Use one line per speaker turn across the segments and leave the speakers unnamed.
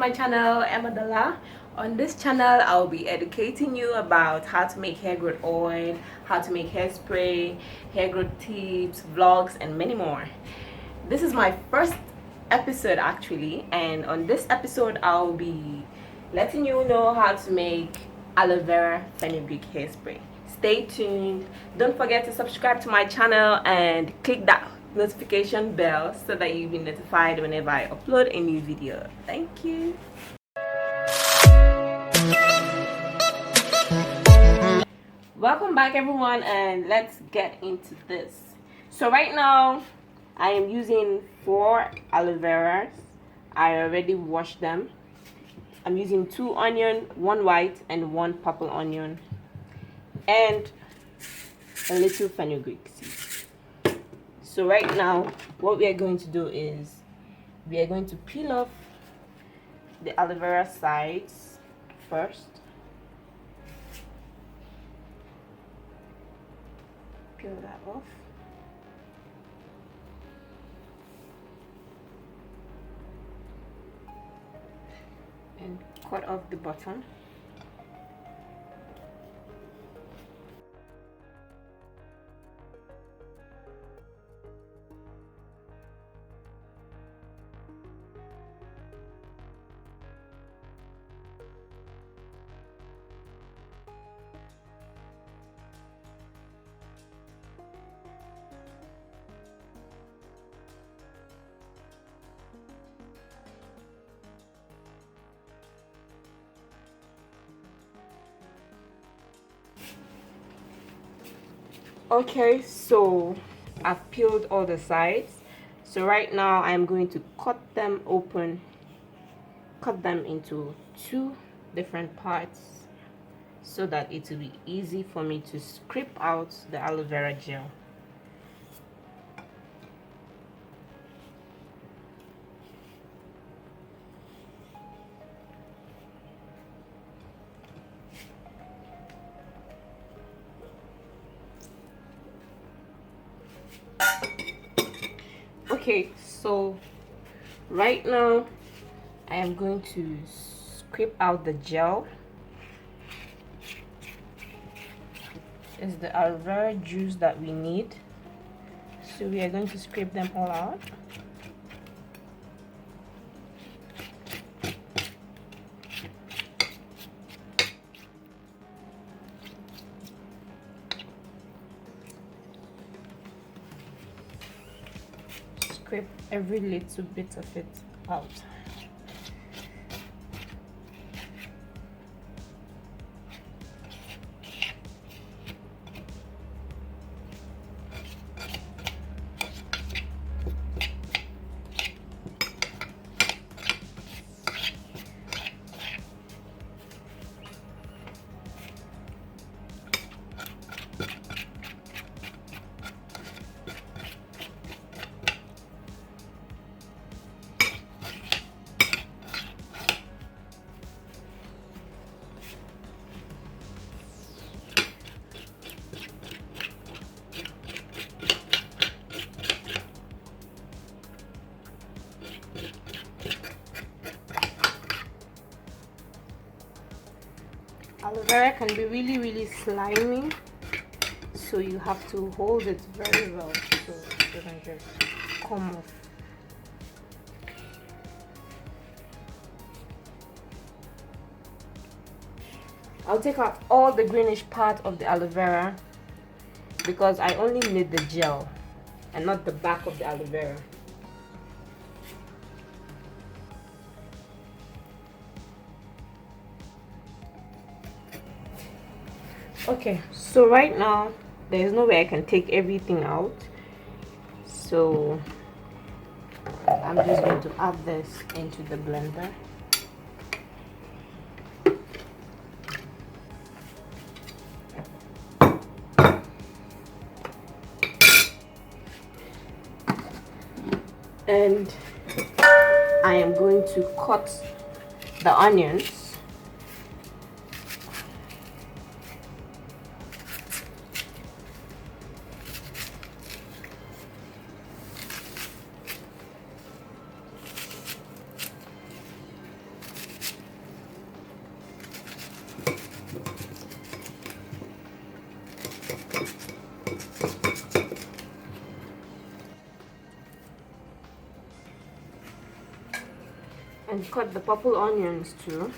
my channel, Emadella. On this channel, I'll be educating you about how to make hair growth oil, how to make hairspray, hair growth tips, vlogs, and many more. This is my first episode actually, and on this episode, I'll be letting you know how to make aloe vera fenugreek hairspray. Stay tuned. Don't forget to subscribe to my channel and click that notification bell so that you'll be notified whenever I upload a new video. Thank you. Welcome back everyone, and let's get into this. So right now I am using 4 aloe veras. I already washed them. I'm using 2 onion, 1 white and 1 purple onion, and a little fenugreek seed. So right now what we are going to do is we are going to peel off the aloe vera sides first. Peel that off. And cut off the bottom. Okay, so I've peeled all the sides. So right now I'm going to cut them open, cut them into 2 different parts so that it will be easy for me to scrape out the aloe vera gel. Okay, so right now I am going to scrape out the gel. It's the aloe vera juice that we need, so we are going to scrape them all out. Scrape every little bit of it out. Aloe vera can be really slimy, so you have to hold it very well so it doesn't just come off. I'll take out all the greenish part of the aloe vera because I only need the gel and not the back of the aloe vera. Okay, so right now there is no way I can take everything out, so I'm just going to add this into the blender. And I am going to cut the onions. and cut the purple onions too.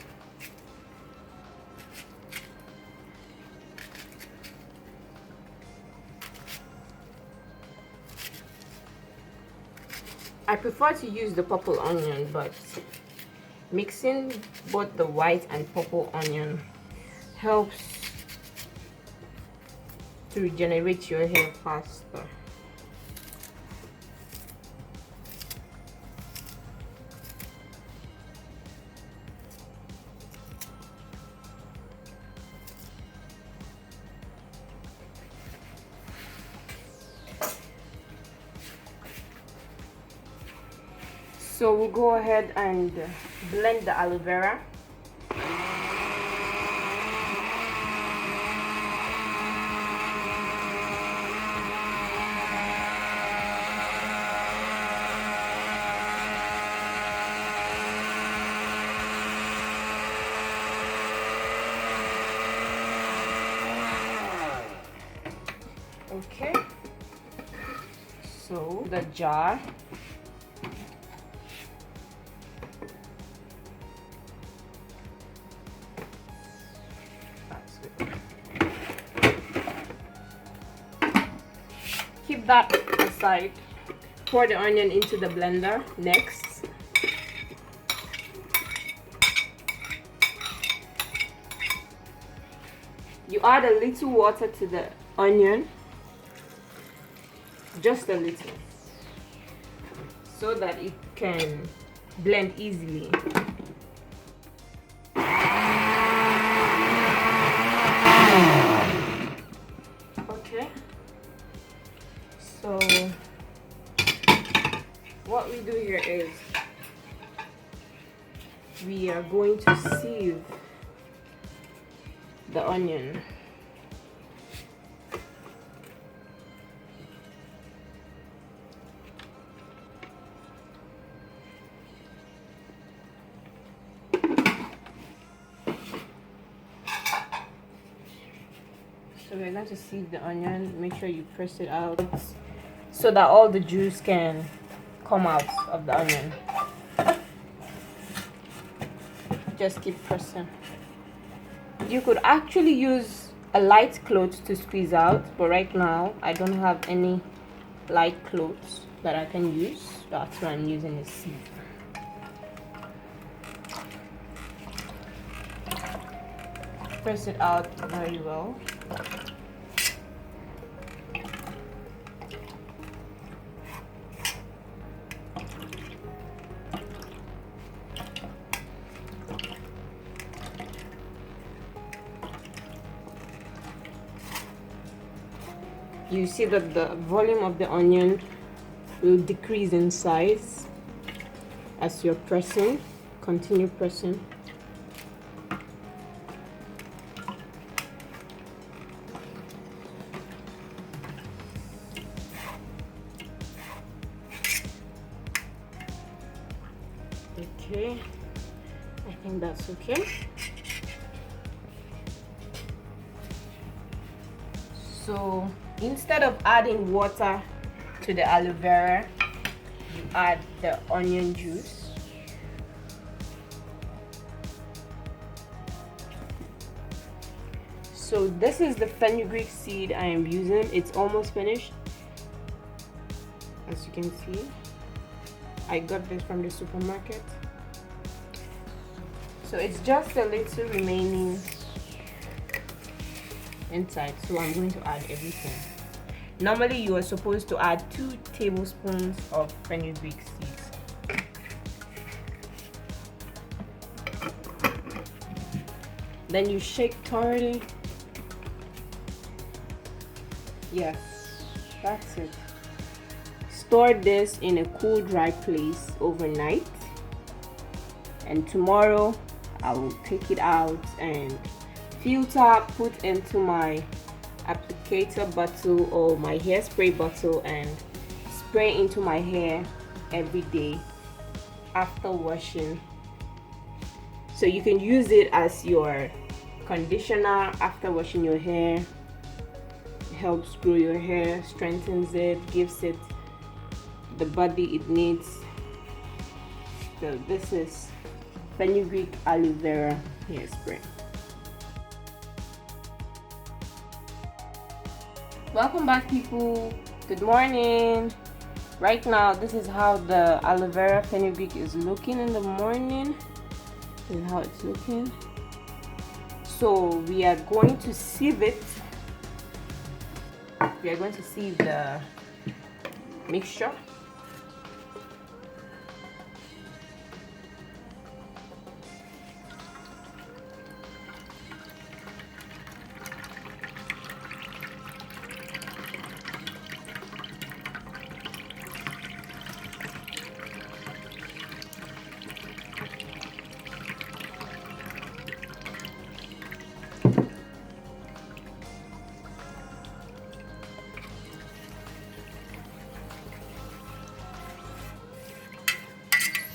I prefer to use the purple onion, but mixing both the white and purple onion helps to regenerate your hair faster. So we'll go ahead and blend the aloe vera. Okay, so the jar. Keep that aside. Pour the onion into the blender next. You add a little water to the onion, just a little, so that it can blend easily. Okay, so what we do here is we are going to sieve the onion. So we're going to sieve the onion. Make sure you press it out so that all the juice can come out of the onion. Just keep pressing. You could actually use a light cloth to squeeze out, but right now I don't have any light cloths that I can use. That's why I'm using a sieve. Press it out very well. You see that the volume of the onion will decrease in size as you're pressing. Continue pressing. Okay, I think that's okay. So instead of adding water to the aloe vera, you add the onion juice. So this is the fenugreek seed I am using. It's almost finished. As you can see, I got this from the supermarket. So it's just a little remaining inside, so I'm going to add everything. Normally you are supposed to add 2 tablespoons of fenugreek seeds. Then you shake thoroughly. Yes, that's it. Store this in a cool, dry place overnight, and tomorrow I will take it out and filter, put into my applicator bottle or my hairspray bottle and spray into my hair every day after washing. So you can use it as your conditioner after washing your hair. It helps grow your hair, strengthens it, gives it the body it needs. So this is Fenugreek Aloe Vera Hairspray. Welcome back, people. Good morning. Right now, this is how the Aloe Vera Fenugreek is looking in the morning. This is how it's looking. So we are going to sieve it. We are going to sieve the mixture.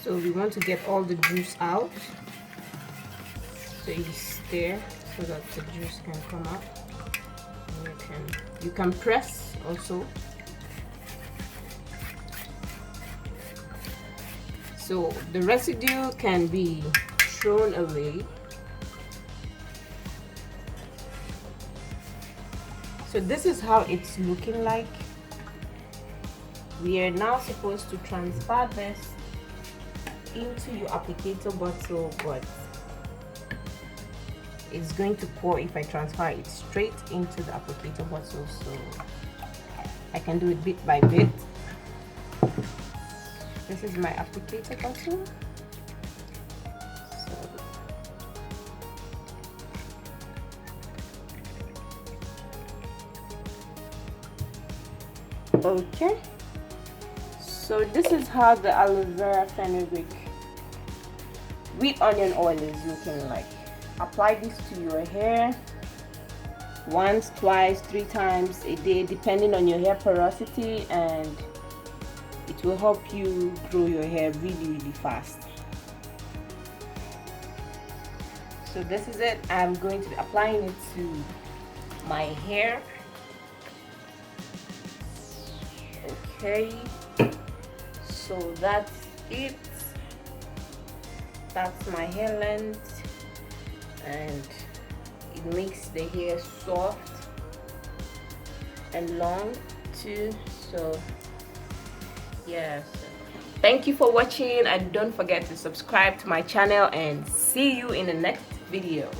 So we want to get all the juice out. So you stir so that the juice can come out. And you can press also. So the residue can be thrown away. So this is how it's looking like. We are now supposed to transfer this into your applicator bottle, but it's going to pour if I transfer it straight into the applicator bottle, so I can do it bit by bit. This is my applicator bottle. Okay, so this is how the Aloe Vera Fenugreek with onion oil is looking like. Apply this to your hair once, twice, 3 times a day, depending on your hair porosity, and it will help you grow your hair really fast. So this is it. I'm going to be applying it to my hair. Okay, so that's it. That's my hair length, and it makes the hair soft and long too. So yes, thank you for watching, and don't forget to subscribe to my channel, and see you in the next video.